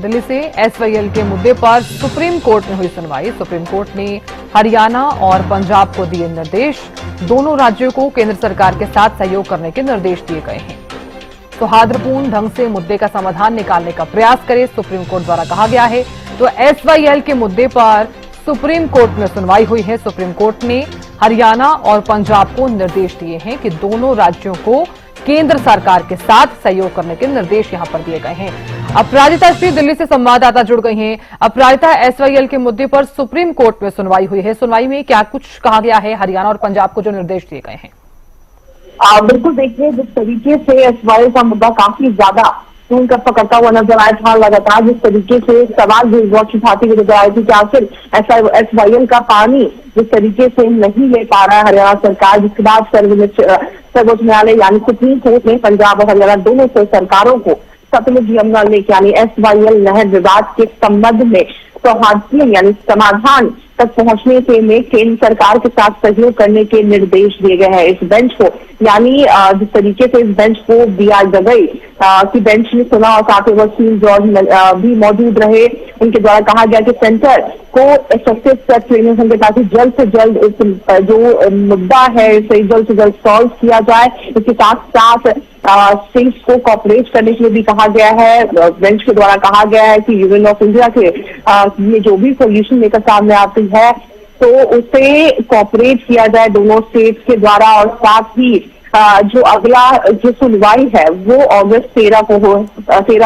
दिल्ली से एसवाईएल के मुद्दे पर सुप्रीम कोर्ट में हुई सुनवाई। सुप्रीम कोर्ट ने हरियाणा और पंजाब को दिए निर्देश। दोनों राज्यों को केंद्र सरकार के साथ सहयोग करने के निर्देश दिए गए हैं। सौहार्दपूर्ण ढंग से मुद्दे का समाधान निकालने का प्रयास करें, सुप्रीम कोर्ट द्वारा कहा गया है। तो एसवाईएल के मुद्दे पर सुप्रीम कोर्ट में सुनवाई हुई है। सुप्रीम कोर्ट ने हरियाणा और पंजाब को निर्देश दिए हैं कि दोनों राज्यों को केंद्र सरकार के साथ सहयोग करने के निर्देश यहां पर दिए गए हैं। अपराजिता श्री दिल्ली से संवाददाता जुड़ गई हैं। अपराजिता, एसवाईएल के मुद्दे पर सुप्रीम कोर्ट में सुनवाई हुई है। सुनवाई में क्या कुछ कहा गया है हरियाणा और पंजाब को जो निर्देश दिए गए हैं? बिल्कुल, देखिए जिस तरीके से एसवाईएल का मुद्दा काफी ज्यादा खून का पकड़ता हुआ नजर आया था, लगातार जिस तरीके से सवाल भी बहुत उठाते हुए नजर आए थे कि आखिर एसवाईएल का पानी जिस तरीके से नहीं ले पा रहा है हरियाणा सरकार, जिसके बाद सर्वोच्च न्यायालय यानी सुप्रीम कोर्ट ने पंजाब और हरियाणा दोनों से सरकारों को सतलुज यमुना लेक यानी एसवाईएल नहर विवाद के संबंध में सौहार्दपूर्ण यानी समाधान तक पहुंचने के में केंद्र सरकार के साथ सहयोग करने के निर्देश दिए गए हैं। इस बेंच को यानी जिस तरीके से इस बेंच को दिया गई कि बेंच ने सुना और साथ ही वकील जॉर्ज भी मौजूद रहे। उनके द्वारा कहा गया कि सेंटर को इफेक्टिव स्टेप लेने होंगे ताकि जल्द से जल्द इस जो मुद्दा है इसे जल्द से जल्द सॉल्व किया जाए। इसके साथ साथ स्टेट्स को कॉपरेट करने के लिए भी कहा गया है। बेंच के द्वारा कहा गया है कि यूनियन ऑफ इंडिया के ये जो भी सोल्यूशन लेकर सामने आती है तो उसे कॉपरेट किया जाए दोनों स्टेट्स के द्वारा। और साथ ही जो अगला जो सुनवाई है वो अगस्त 13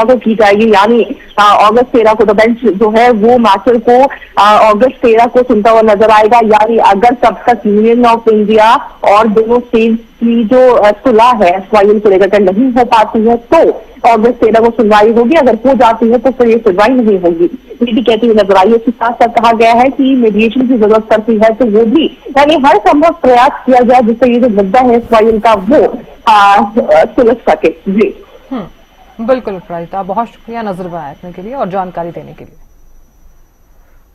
को की जाएगी, यानी अगस्त 13 को तो बेंच जो है वो मैटर को अगस्त 13 को सुनता हुआ नजर आएगा। यानी अगर तब तक यूनियन ऑफ इंडिया और दोनों स्टेट्स की जो सुलह है एसवाईएल को लेकर नहीं हो पाती है तो अगस्त 13 को सुनवाई होगी। अगर हो जाती है तो फिर ये सुनवाई नहीं होगी, ये भी कहती हुई नजर आई है। इसके साथ साथ कहा गया है कि मीडिएशन की जरूरत पड़ती है तो वो भी यानी हर संभव प्रयास किया जाए जिससे ये जो मुद्दा है एसवाईएल का वो सुलझ सके। जी बिल्कुल अपराजिता, बहुत शुक्रिया नजर बनाने के लिए और जानकारी देने के लिए।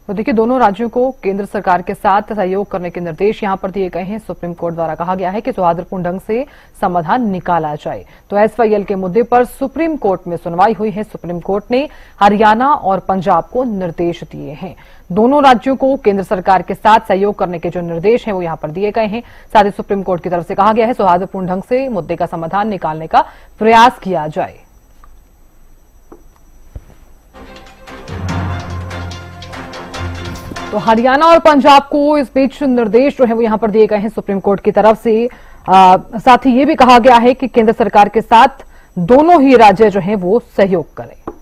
तो देखिए, दोनों राज्यों को केंद्र सरकार के साथ सहयोग करने के निर्देश यहां पर दिए गए हैं। सुप्रीम कोर्ट द्वारा कहा गया है कि सौहार्दपूर्ण ढंग से समाधान निकाला जाए। तो एसवाईएल के मुद्दे पर सुप्रीम कोर्ट में सुनवाई हुई है। सुप्रीम कोर्ट ने हरियाणा और पंजाब को निर्देश दिए हैं। दोनों राज्यों को केंद्र सरकार के साथ सहयोग करने के जो निर्देश हैं वो यहां पर दिए गए हैं। साथ ही सुप्रीम कोर्ट की तरफ से कहा गया है सौहार्दपूर्ण ढंग से मुद्दे का समाधान निकालने का प्रयास किया जाए। तो हरियाणा और पंजाब को इस बीच निर्देश जो है वो यहां पर दिए गए हैं सुप्रीम कोर्ट की तरफ से। साथ ही ये भी कहा गया है कि केंद्र सरकार के साथ दोनों ही राज्य जो हैं वो सहयोग करें।